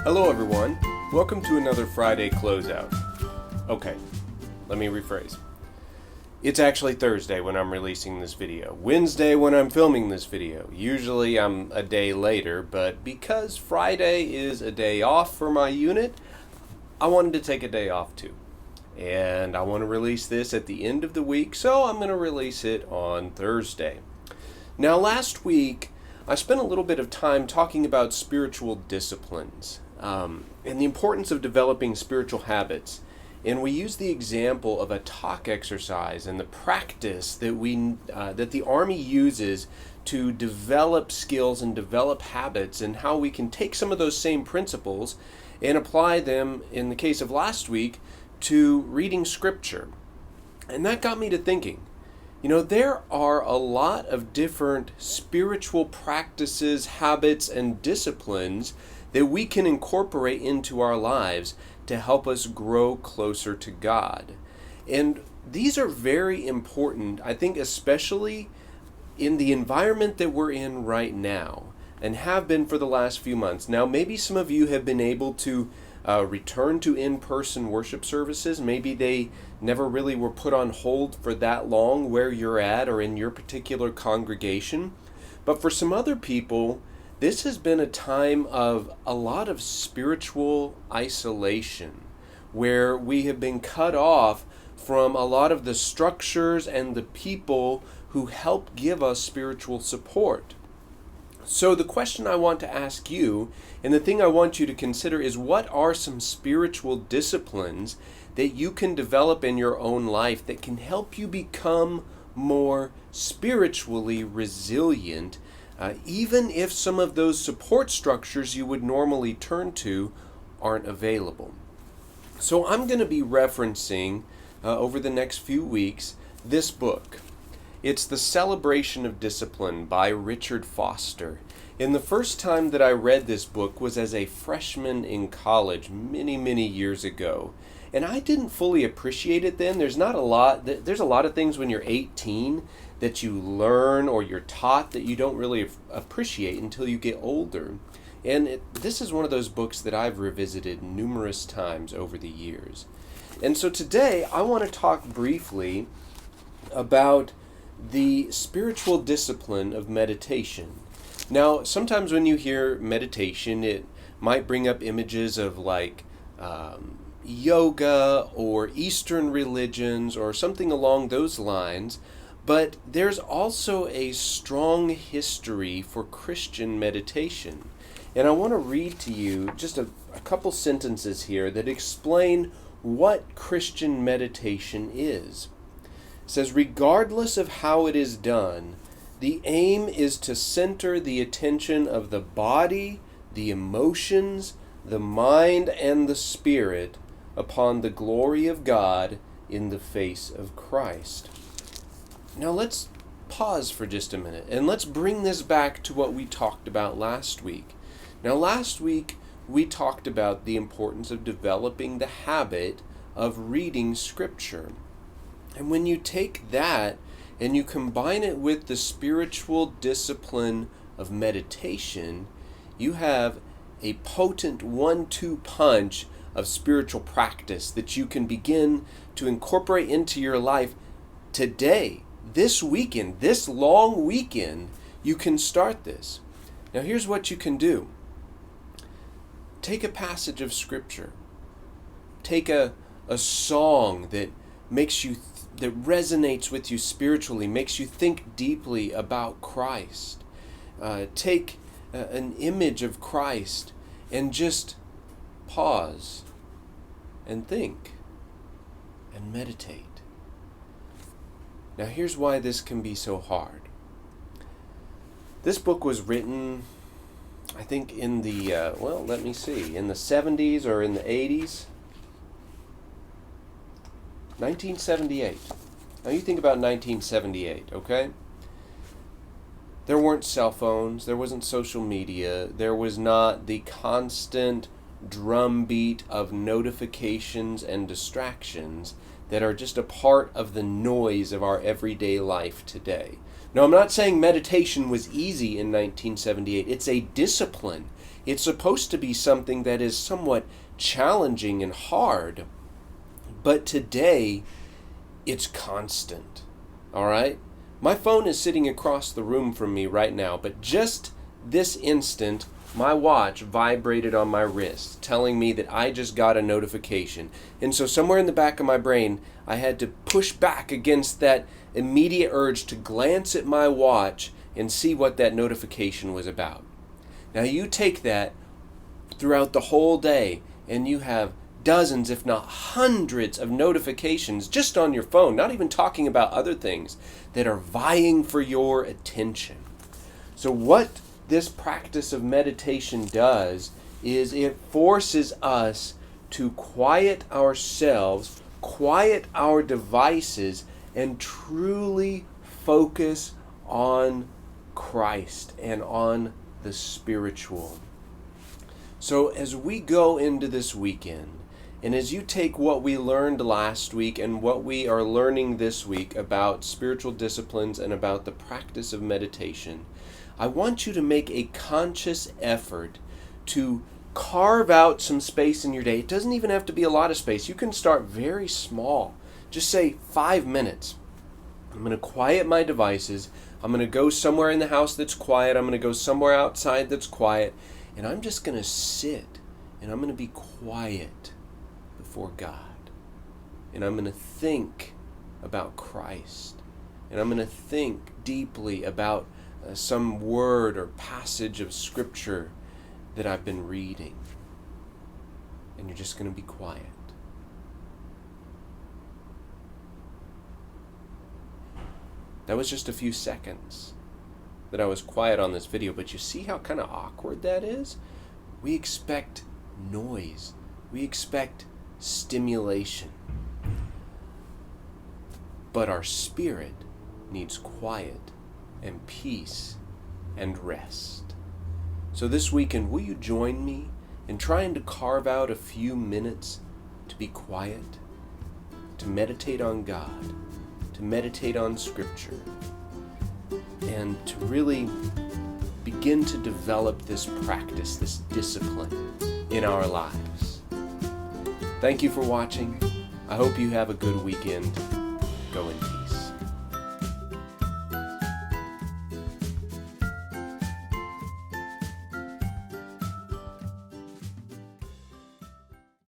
Hello everyone, welcome to another Friday Closeout. Okay, let me rephrase. It's actually Thursday when I'm releasing this video, Wednesday when I'm filming this video. Usually I'm a day later, but because Friday is a day off for my unit, I wanted to take a day off too. And I want to release this at the end of the week, so I'm going to release it on Thursday. Now last week, I spent a little bit of time talking about spiritual disciplines and the importance of developing spiritual habits. And we used the example of a talk exercise and the practice that the Army uses to develop skills and develop habits, and how we can take some of those same principles and apply them, in the case of last week, to reading Scripture. And that got me to thinking, there are a lot of different spiritual practices, habits, and disciplines that we can incorporate into our lives to help us grow closer to God. And these are very important, I think, especially in the environment that we're in right now and have been for the last few months. Now, maybe some of you have been able to return to in-person worship services. Maybe they never really were put on hold for that long where you're at or in your particular congregation. But for some other people, this has been a time of a lot of spiritual isolation, where we have been cut off from a lot of the structures and the people who help give us spiritual support. So the question I want to ask you, and the thing I want you to consider, is what are some spiritual disciplines that you can develop in your own life that can help you become more spiritually resilient, even if some of those support structures you would normally turn to aren't available. So I'm going to be referencing over the next few weeks this book. It's The Celebration of Discipline by Richard Foster. And the first time that I read this book was as a freshman in college many, many years ago. And I didn't fully appreciate it then. There's a lot of things when you're 18 that you learn or you're taught that you don't really appreciate until you get older. And this is one of those books that I've revisited numerous times over the years. And so today I want to talk briefly about the spiritual discipline of meditation. Now, sometimes when you hear meditation, it might bring up images of yoga or Eastern religions or something along those lines, but there's also a strong history for Christian meditation. And I want to read to you just a couple sentences here that explain what Christian meditation is. It says, regardless of how it is done, the aim is to center the attention of the body, the emotions, the mind, and the spirit upon the glory of God in the face of Christ. Now let's pause for just a minute and let's bring this back to what we talked about last week. Now last week we talked about the importance of developing the habit of reading Scripture. And when you take that and you combine it with the spiritual discipline of meditation, you have a potent 1-2 punch of spiritual practice that you can begin to incorporate into your life today, this weekend, this long weekend. You can start this. Now here's what you can do. Take a passage of Scripture. Take a song that makes you that resonates with you spiritually, makes you think deeply about Christ. Take an image of Christ and just pause and think and meditate. Now here's why this can be so hard. This book was written, I think, in the, in the 70s or in the 80s. 1978. Now you think about 1978, okay? There weren't cell phones, there wasn't social media, there was not the constant drumbeat of notifications and distractions that are just a part of the noise of our everyday life today. Now, I'm not saying meditation was easy in 1978. It's a discipline. It's supposed to be something that is somewhat challenging and hard, but today it's constant. All right? My phone is sitting across the room from me right now, but just this instant, my watch vibrated on my wrist, telling me that I just got a notification. And so somewhere in the back of my brain, I had to push back against that immediate urge to glance at my watch and see what that notification was about. Now you take that throughout the whole day, and you have dozens, if not hundreds, of notifications just on your phone, not even talking about other things, that are vying for your attention. So what this practice of meditation does is it forces us to quiet ourselves, quiet our devices, and truly focus on Christ and on the spiritual. So as we go into this weekend, and as you take what we learned last week and what we are learning this week about spiritual disciplines and about the practice of meditation, I want you to make a conscious effort to carve out some space in your day. It doesn't even have to be a lot of space. You can start very small. Just say 5 minutes. I'm going to quiet my devices. I'm going to go somewhere in the house that's quiet. I'm going to go somewhere outside that's quiet. And I'm just going to sit and I'm going to be quiet before God. And I'm going to think about Christ. And I'm going to think deeply about some word or passage of Scripture that I've been reading. And you're just going to be quiet. That was just a few seconds that I was quiet on this video, but you see how kind of awkward that is? We expect noise. We expect stimulation. But our spirit needs quiet and peace and rest. So this weekend, will you join me in trying to carve out a few minutes to be quiet, to meditate on God, to meditate on Scripture, and to really begin to develop this practice, this discipline in our lives. Thank you for watching. I hope you have a good weekend. Go in peace.